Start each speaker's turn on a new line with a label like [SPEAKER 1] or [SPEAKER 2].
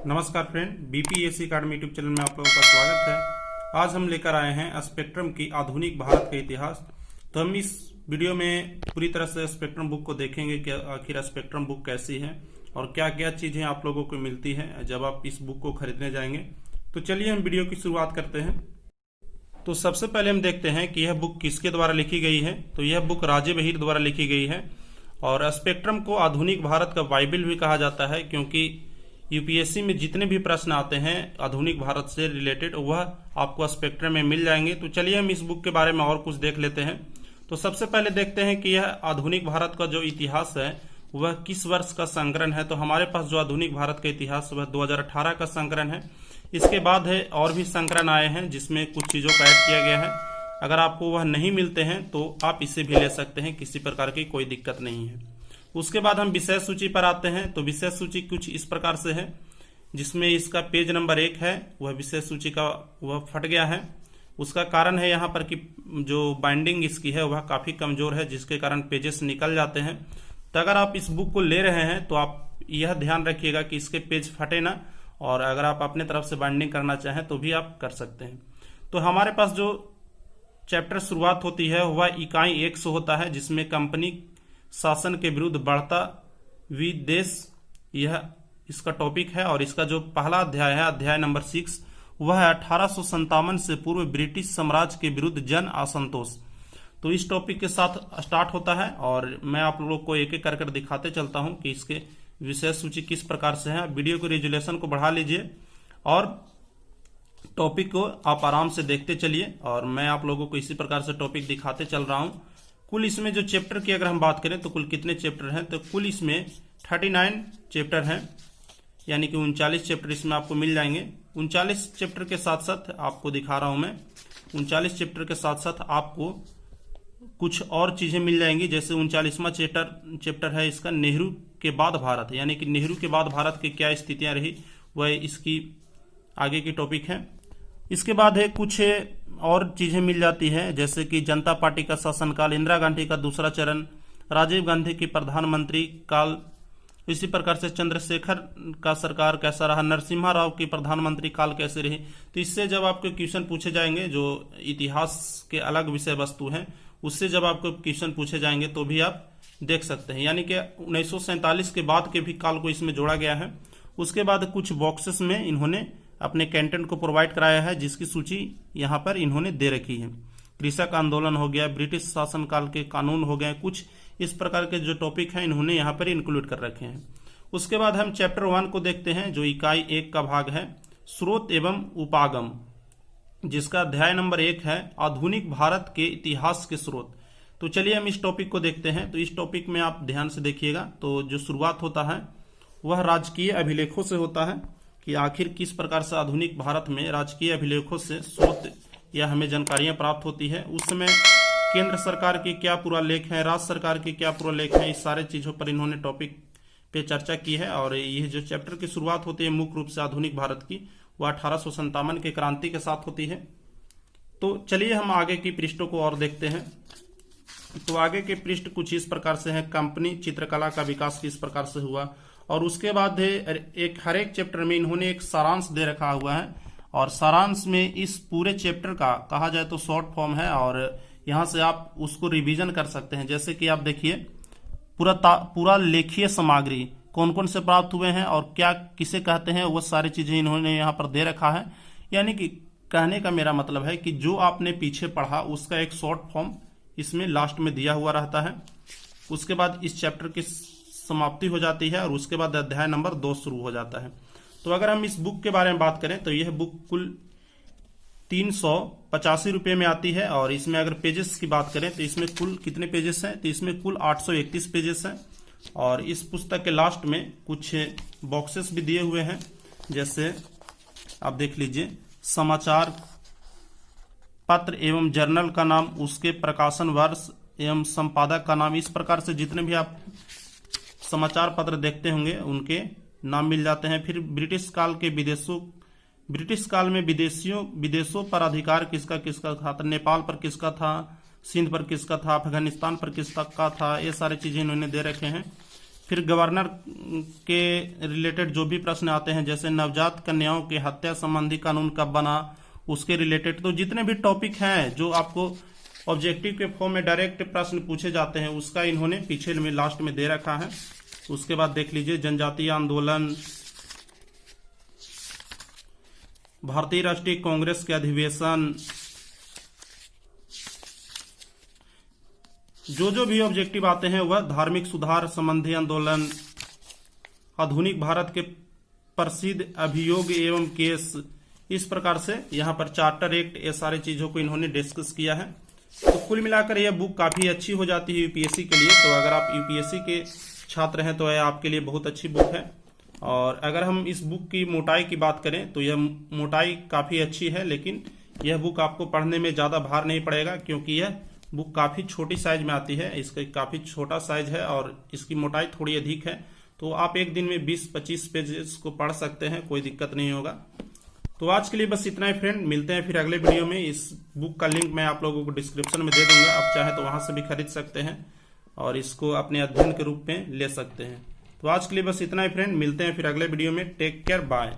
[SPEAKER 1] नमस्कार friend, BPSC academy YouTube channel में आप लोगों का स्वागत है। आज हम लेकर आए हैं स्पेक्ट्रम की आधुनिक भारत का इतिहास। तो हम इस वीडियो में पूरी तरह से स्पेक्ट्रम बुक को देखेंगे कि आखिर स्पेक्ट्रम बुक कैसी है और क्या क्या चीजें आप लोगों को मिलती है जब आप इस बुक को खरीदने जाएंगे। तो चलिए हम वीडियो की शुरुआत करते हैं। तो सबसे पहले हम देखते हैं कि यह बुक किसके द्वारा लिखी गई है। तो यह बुक राजे बहीर द्वारा लिखी गई है और स्पेक्ट्रम को आधुनिक भारत का बाइबल भी कहा जाता है, क्योंकि यूपीएससी में जितने भी प्रश्न आते हैं आधुनिक भारत से रिलेटेड वह आपको स्पेक्ट्रम में मिल जाएंगे। तो चलिए हम इस बुक के बारे में और कुछ देख लेते हैं। तो सबसे पहले देखते हैं कि यह आधुनिक भारत का जो इतिहास है वह किस वर्ष का संकलन है। तो हमारे पास जो आधुनिक भारत का इतिहास वह 2018 का संकलन है। इसके बाद है और भी संकलन आए हैं जिसमें कुछ चीजों का ऐड किया गया है। अगर आपको वह नहीं मिलते हैं तो आप इसे भी ले सकते हैं, किसी प्रकार की कोई दिक्कत नहीं है। उसके बाद हम विषय सूची पर आते हैं। तो विषय सूची कुछ इस प्रकार से है, जिसमें इसका पेज नंबर 1 है वह विषय सूची का वह फट गया है। उसका कारण है यहाँ पर कि जो बाइंडिंग इसकी है वह काफी कमजोर है, जिसके कारण पेजेस निकल जाते हैं। तो अगर आप इस बुक को ले रहे हैं तो आप यह ध्यान रखिएगा कि इसके पेज फटे ना, और अगर आप अपने तरफ से बाइंडिंग करना चाहें तो भी आप कर सकते हैं। तो हमारे पास जो चैप्टर शुरुआत होती है वह इकाई 1 से होता है, जिसमें कंपनी शासन के विरुद्ध बढ़ता विदेश यह इसका टॉपिक है। और इसका जो पहला अध्याय है, अध्याय नंबर 6, वह है 1857 से पूर्व ब्रिटिश साम्राज्य के विरुद्ध जन असंतोष। तो इस टॉपिक के साथ स्टार्ट होता है और मैं आप लोगों को एक एक कर दिखाते चलता हूं कि इसके विषय सूची किस प्रकार से है। वीडियो को रेजुलेशन को बढ़ा लीजिए और टॉपिक को आप आराम से देखते चलिए, और मैं आप लोगों को इसी प्रकार से टॉपिक दिखाते चल रहा हूं। कुल इसमें जो चैप्टर की अगर हम बात करें तो कुल कितने चैप्टर हैं, तो कुल इसमें 39 चैप्टर हैं, यानी कि 39 चैप्टर इसमें आपको मिल जाएंगे। 39 चैप्टर के साथ साथ आपको दिखा रहा हूं मैं, 39 चैप्टर के साथ साथ आपको कुछ और चीजें मिल जाएंगी। जैसे 39वां चैप्टर है इसका नेहरू के बाद भारत, यानी कि नेहरू के बाद भारत की क्या स्थितियां रही, वह इसकी आगे की टॉपिक है। इसके बाद है कुछ और चीजें मिल जाती है, जैसे कि जनता पार्टी का शासनकाल, इंदिरा गांधी का दूसरा चरण, राजीव गांधी की प्रधानमंत्री काल, इसी प्रकार से चंद्रशेखर का सरकार कैसा रहा, नरसिम्हा राव की प्रधानमंत्री काल कैसे रही। तो इससे जब आपके क्वेश्चन पूछे जाएंगे, जो इतिहास के अलग विषय वस्तु हैं, उससे जब आपको क्वेश्चन पूछे जाएंगे तो भी आप देख सकते हैं। यानी कि 1947 के बाद के भी काल को इसमें जोड़ा गया है। उसके बाद कुछ बॉक्सेस में इन्होंने अपने कंटेंट को प्रोवाइड कराया है, जिसकी सूची यहाँ पर इन्होंने दे रखी है। कृषक आंदोलन हो गया, ब्रिटिश शासनकाल के कानून हो गए, कुछ इस प्रकार के जो टॉपिक हैं इन्होंने यहाँ पर इंक्लूड कर रखे हैं। उसके बाद हम चैप्टर 1 को देखते हैं, जो इकाई 1 का भाग है, स्रोत एवं उपागम, जिसका अध्याय नंबर 1 है आधुनिक भारत के इतिहास के स्रोत। तो चलिए हम इस टॉपिक को देखते हैं। तो इस टॉपिक में आप ध्यान से देखिएगा। तो जो शुरुआत होता है वह राजकीय अभिलेखों से होता है, कि आखिर किस प्रकार से आधुनिक भारत में राजकीय अभिलेखों से स्रोत या हमें जानकारियां प्राप्त होती है। उस समय केंद्र सरकार के क्या पूरा लेख है, राज्य सरकार के क्या पूरा लेख है, इस सारे चीजों पर इन्होंने टॉपिक पे चर्चा की है। और यह जो चैप्टर की शुरुआत होती है मुख्य रूप से आधुनिक भारत की, वह 1857 के क्रांति के साथ होती है। तो चलिए हम आगे की पृष्ठों को और देखते हैं। तो आगे के पृष्ठ कुछ इस प्रकार से है, कंपनी चित्रकला का विकास किस प्रकार से हुआ। और उसके बाद हर एक चैप्टर में इन्होंने एक सारांश दे रखा हुआ है, और सारांश में इस पूरे चैप्टर का कहा जाए तो शॉर्ट फॉर्म है, और यहां से आप उसको रिवीजन कर सकते हैं। जैसे कि आप देखिए पूरा लेखीय सामग्री कौन कौन से प्राप्त हुए हैं और क्या किसे कहते हैं, वो सारी चीजें इन्होंने यहाँ पर दे रखा है। यानी कि कहने का मेरा मतलब है कि जो आपने पीछे पढ़ा उसका एक शॉर्ट फॉर्म इसमें लास्ट में दिया हुआ रहता है। उसके बाद इस चैप्टर की समाप्ति हो जाती है और उसके बाद अध्याय नंबर 2 शुरू हो जाता है। तो अगर हम इस बुक के बारे में बात करें तो यह बुक कुल 385 रुपये में आती है। और इसमें अगर पेजेस की बात करें तो इसमें कुल कितने पेजेस हैं, तो इसमें कुल 831 पेजेस हैं। और इस पुस्तक के लास्ट में कुछ बॉक्सेस भी दिए हुए हैं, जैसे आप देख लीजिए, समाचार पत्र एवं जर्नल का नाम, उसके प्रकाशन वर्ष एवं संपादक का नाम, इस प्रकार से जितने भी आप समाचार पत्र देखते होंगे उनके नाम मिल जाते हैं। फिर ब्रिटिश काल में विदेशों पर अधिकार किसका किसका था, तो नेपाल पर किसका था, सिंध पर किसका था, अफगानिस्तान पर किसका था, ये सारी चीजें इन्होंने दे रखे हैं। फिर गवर्नर के रिलेटेड जो भी प्रश्न आते हैं, जैसे नवजात कन्याओं की हत्या संबंधी कानून कब बना, उसके रिलेटेड, तो जितने भी टॉपिक हैं जो आपको ऑब्जेक्टिव के फॉर्म में डायरेक्ट प्रश्न पूछे जाते हैं, उसका इन्होंने पीछे में लास्ट में दे रखा है। उसके बाद देख लीजिए जनजातीय आंदोलन, भारतीय राष्ट्रीय कांग्रेस के अधिवेशन, जो भी ऑब्जेक्टिव आते हैं वह धार्मिक सुधार संबंधी आंदोलन, आधुनिक भारत के प्रसिद्ध अभियोग एवं केस, इस प्रकार से यहाँ पर चार्टर एक्ट, ये सारी चीजों को इन्होंने डिस्कस किया है। तो कुल मिलाकर यह बुक काफी अच्छी हो जाती है यूपीएससी के लिए। तो अगर आप यूपीएससी के छात्र हैं तो यह आपके लिए बहुत अच्छी बुक है। और अगर हम इस बुक की मोटाई की बात करें तो यह मोटाई काफी अच्छी है, लेकिन यह बुक आपको पढ़ने में ज्यादा भार नहीं पड़ेगा, क्योंकि यह बुक काफी छोटी साइज में आती है। इसका काफी छोटा साइज है और इसकी मोटाई थोड़ी अधिक है। तो आप एक दिन में 20-25 पेजेस को पढ़ सकते हैं, कोई दिक्कत नहीं होगा। तो आज के लिए बस इतना ही फ्रेंड, मिलते हैं फिर अगले वीडियो में। इस बुक का लिंक मैं आप लोगों को डिस्क्रिप्शन में दे दूंगा, आप चाहे तो वहां से भी खरीद सकते हैं और इसको अपने अध्ययन के रूप में ले सकते हैं। तो आज के लिए बस इतना ही फ्रेंड, मिलते हैं फिर अगले वीडियो में। Take care, bye.